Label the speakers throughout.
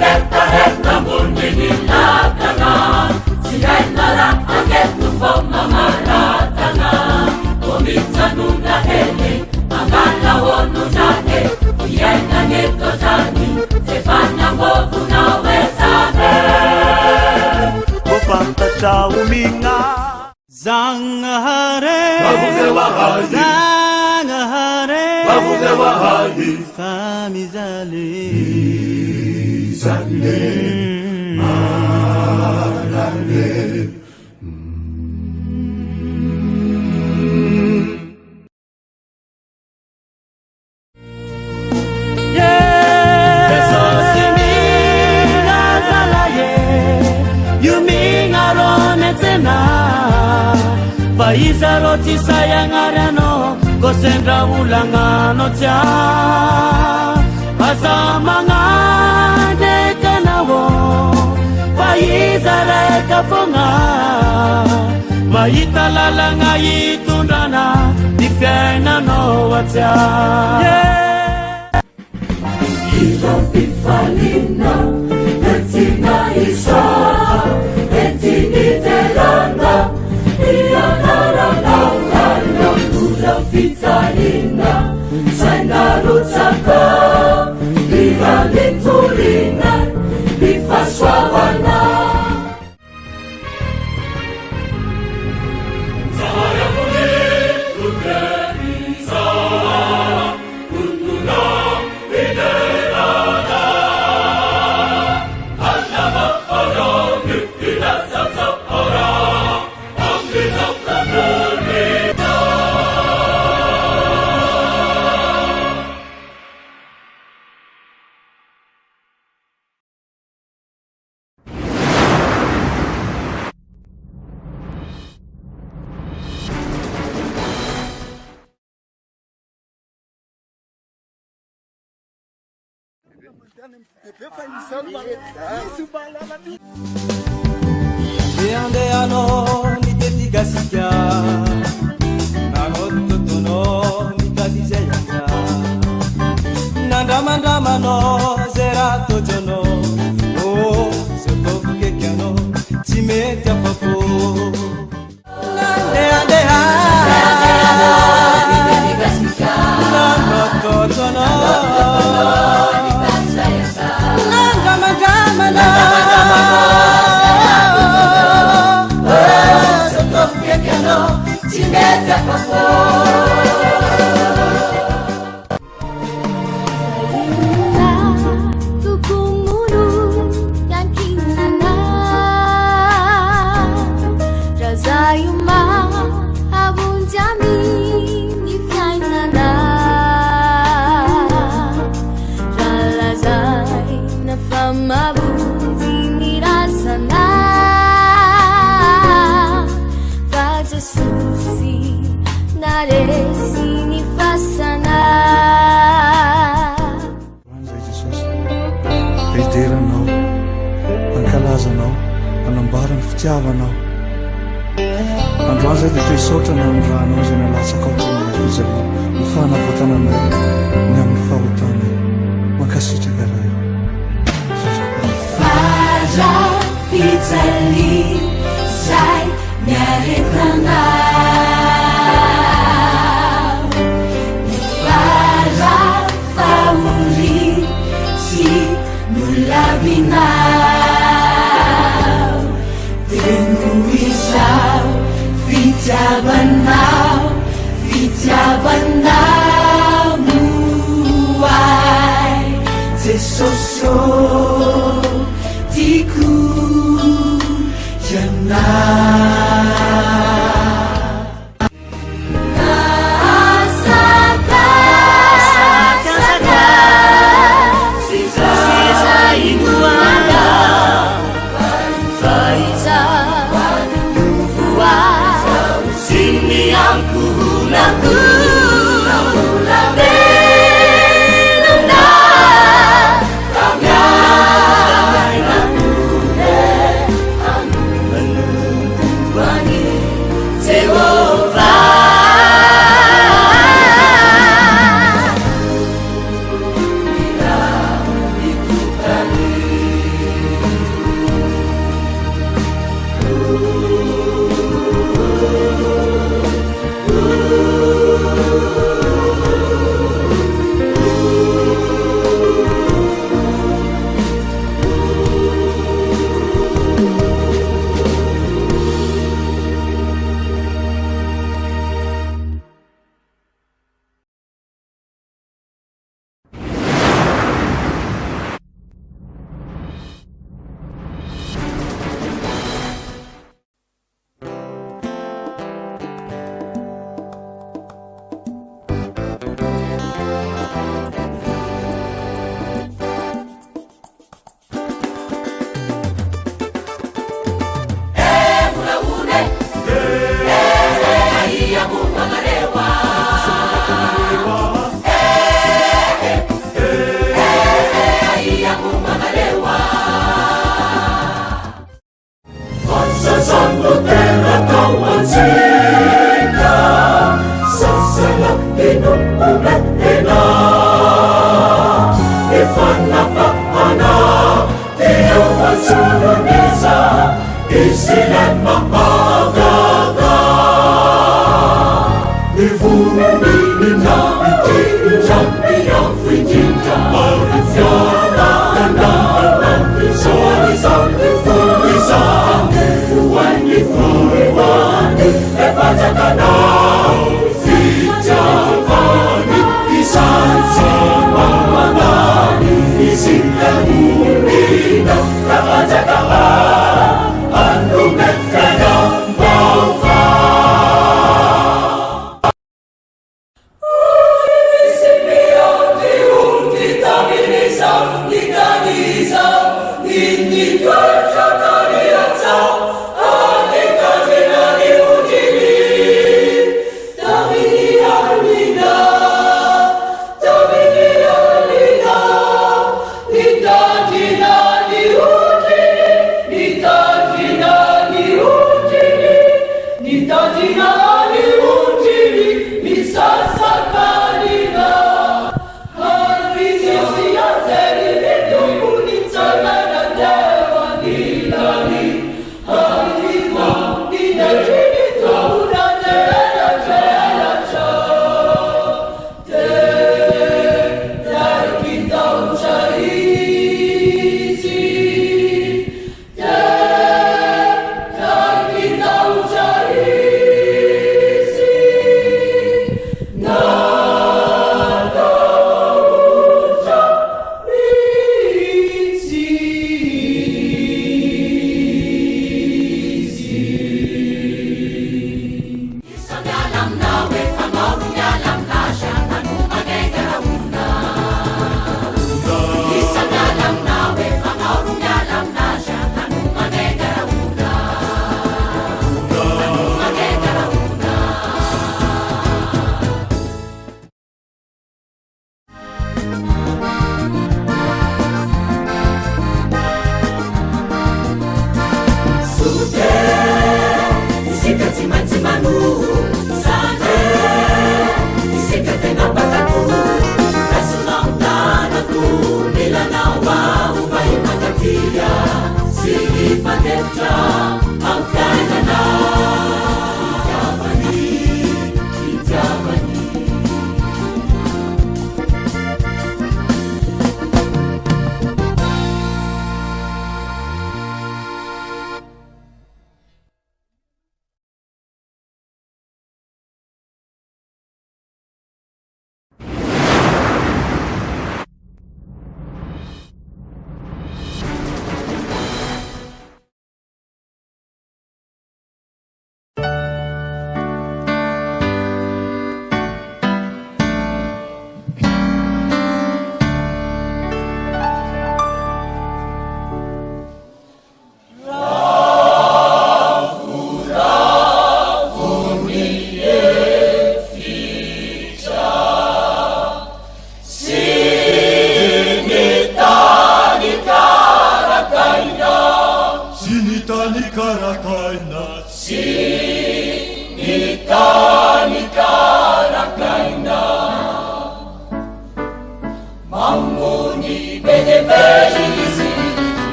Speaker 1: Tahet namun dinilatangan Siya nara agad tufo mamaratangan Kuminsan nuna hele Mangalawon nuna he Siya nangito tani Sefana movu nawe sabe
Speaker 2: Kupanta cha uminga
Speaker 3: Zangahare
Speaker 2: Babuzewa haji
Speaker 3: Zangahare
Speaker 2: Babuzewa haji
Speaker 3: Famizale
Speaker 2: Zale Arale
Speaker 3: Paisaro ti sayangarano Kosendra ulangano tia Asa mga dekanawo Paisare kafonga Maitalala nga itundrana Difyerna no watia
Speaker 1: Ilo pifalina Etina isa Etini telana Fitalina, sana rutsaka, liturina, bifaswawana. Saya muli kuterisa, kunduna biderana, alama orang bifila sabsa orang, amrisam kabuni.
Speaker 3: Andeano ni tetigasikia Nanototono ni kadizeyanga Nandamandamano zera tojono Oh, sotofukekiano timetia papo Andeano ni tetigasikia Nanototono
Speaker 2: Idiranao, ankalazanao, anambarany fitiavanao. Androany zay dia tohisaotrana ny rahanao izay nalatsaka ao tena izay ny fanavatananay ny amin'ny fahotanay. Mankasitraka raha eo.
Speaker 1: Faja fitali zay miaretanao Faja fauli si nulavinao Tenuisao fitiavanao muai Zesoso tiku janah
Speaker 3: Sini aku naku
Speaker 4: sila mapagaga Ivumbi na itinja Iyafitinja Marifyana Nanananan Soalizan Ifulizan When Ifuliwan Epatakana Fitavani Isansi Mamanani Isingamumina Kapataka Anu Mekadang Baufa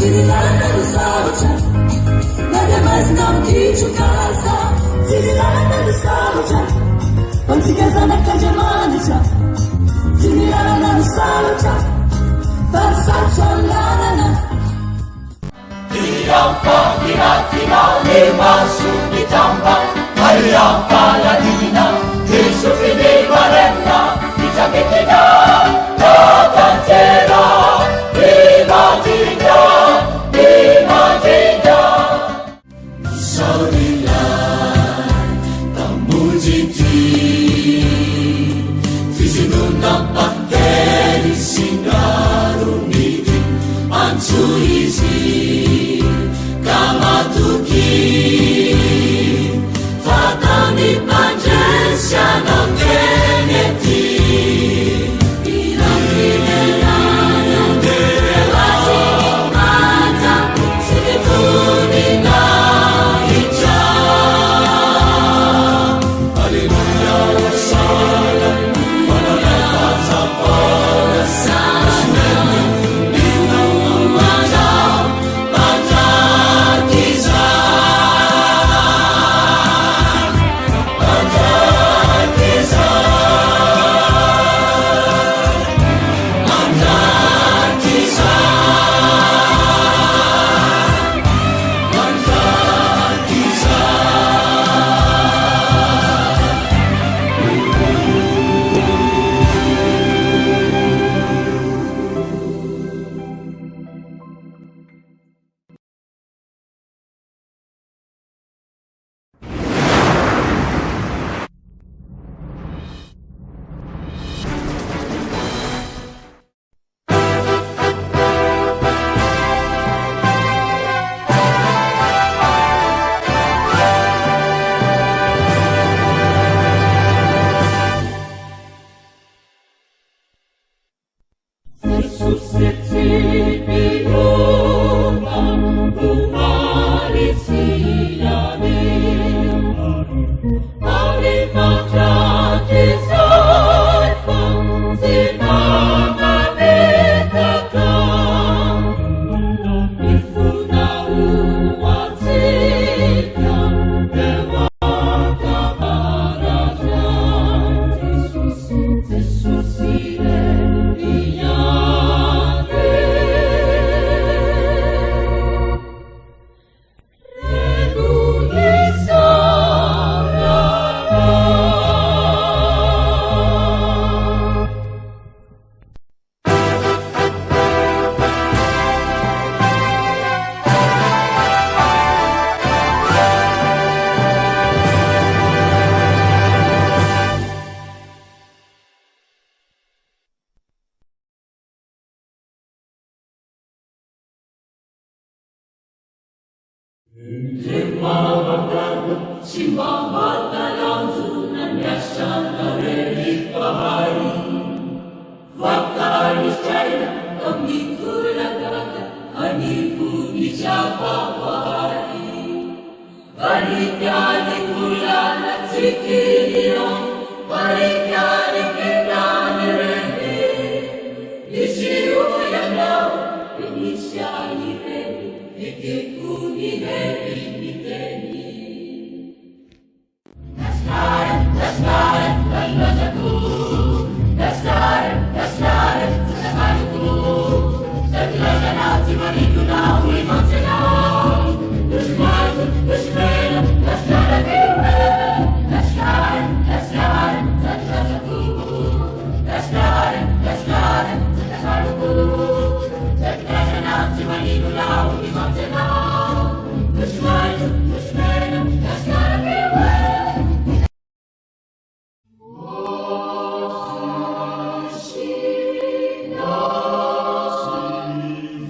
Speaker 1: Tirilana do Salja, nada mais não quis o casa. Tirilana do Salja, quando se casa na casa manja. Tirilana do Salja, passa cholana.
Speaker 4: Tiampa tiratina lima subitamba Mariampa ladina Tisufini varemna Itakekina Tatantera Imagina Imagina Saurila Tamujiti Fizinuna Panteri Singarumiti Ansuizi Kamatuki Fatami Panjensia non teneti Iraminelana Derelasi Mata Sinitudina Icha Alleluia Osana Mananeva Zapora Sana Nina Mata Mata Kiza Mata Kiza Mata Kiza Mata Kiza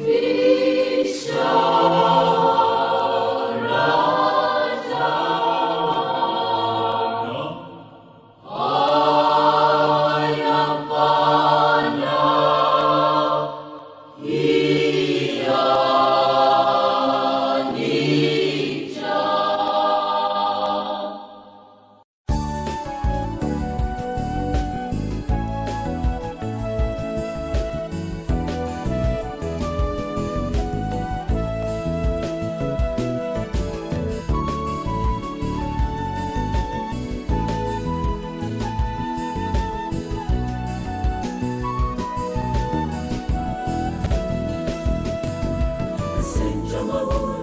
Speaker 1: Feel mahoro